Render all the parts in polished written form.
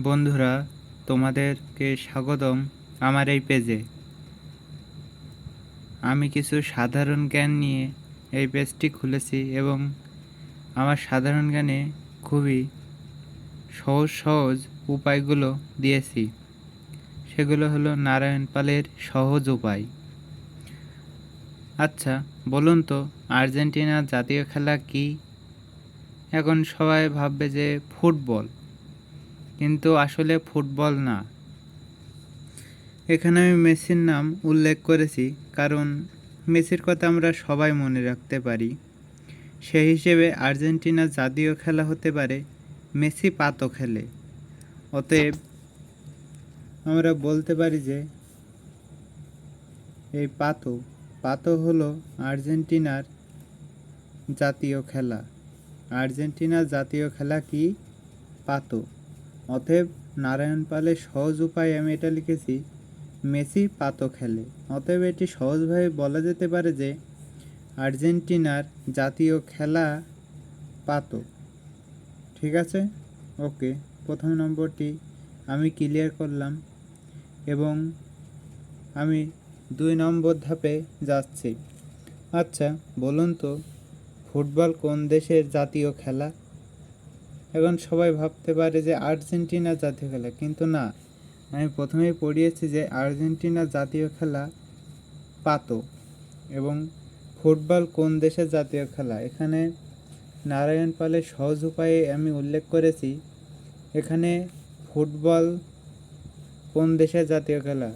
বন্ধুরা, তোমাদেরকে স্বাগতম আমার এই পেজে। আমি কিছু সাধারণ জ্ঞান নিয়ে এই পেজটি খুলেছি এবং আমার সাধারণ জ্ঞানে খুবই সহজ সহজ উপায়গুলো দিয়েছি। সেগুলো হলো নারায়ণ পালের সহজ উপায়। আচ্ছা, বলুন তো আর্জেন্টিনার জাতীয় খেলা কি? এখন সবাই ভাববে যে ফুটবল, কিন্তু আসলে ফুটবল না। এখানে আমি মেসির নাম উল্লেখ করেছি কারণ মেসির কথা আমরা সবাই মনে রাখতে পারি। সেই হিসেবে আর্জেন্টিনার জাতীয় খেলা হতে পারে মেসি পাতো খেলে। অতএব আমরা বলতে পারি যে এই পাতো পাতো হলো আর্জেন্টিনার জাতীয় খেলা। আর্জেন্টিনার জাতীয় খেলা কি? পাতো। অতএব নারায়ণ পালের সহজ উপায়ে আমি এটা লিখেছি, মেসি পাতো খেলে। অতএব এটি সহজভাবে বলা যেতে পারে যে আর্জেন্টিনার জাতীয় খেলা পাতো। ঠিক আছে? ওকে, প্রথম নম্বরটি আমি ক্লিয়ার করলাম এবং আমি 2 নম্বর ধাপে যাচ্ছি। আচ্ছা, বলুন তো ফুটবল কোন দেশের জাতীয় খেলা? এখন সবাই ভাবতে পারে যে আর্জেন্টিনার জাতীয় খেলা, কিন্তু না। আমি প্রথমেই পড়িয়েছি যে আর্জেন্টিনার জাতীয় খেলা পাতো এবং ফুটবল কোন দেশের জাতীয় খেলা। এখানে নারায়ণ পালের সহজ উপায়ে আমি উল্লেখ করেছি, এখানে ফুটবল কোন দেশের জাতীয় খেলা।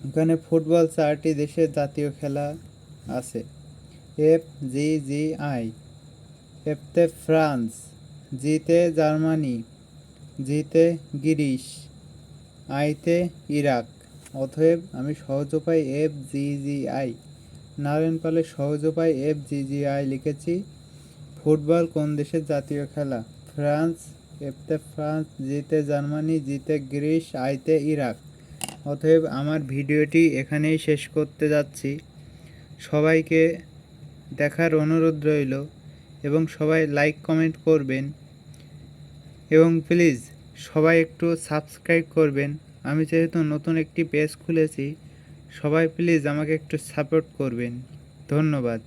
এখানে ফুটবল 4টি দেশের জাতীয় খেলা আছে। FGGI, এফতে ফ্রান্স, জিতে জার্মানি, জিতে গ্রিস, আইতে ইরাক। অতএব আমি সহজ উপায় FGGI, নারায়ণ পালের সহজ উপায় FGGI লিখেছি। ফুটবল কোন দেশের জাতীয় খেলা? ফ্রান্স, এফতে ফ্রান্স, জিতে জার্মানি, জিতে গ্রিস, আইতে ইরাক। অতএব আমার ভিডিওটি এখানেই শেষ করতে যাচ্ছি। সবাইকে দেখার অনুরোধ রইল এবং সবাই লাইক কমেন্ট করবেন এবং প্লিজ সবাই একটু সাবস্ক্রাইব করবেন। আমি যেহেতু নতুন একটি পেজ খুলেছি, সবাই প্লিজ আমাকে একটু সাপোর্ট করবেন। ধন্যবাদ।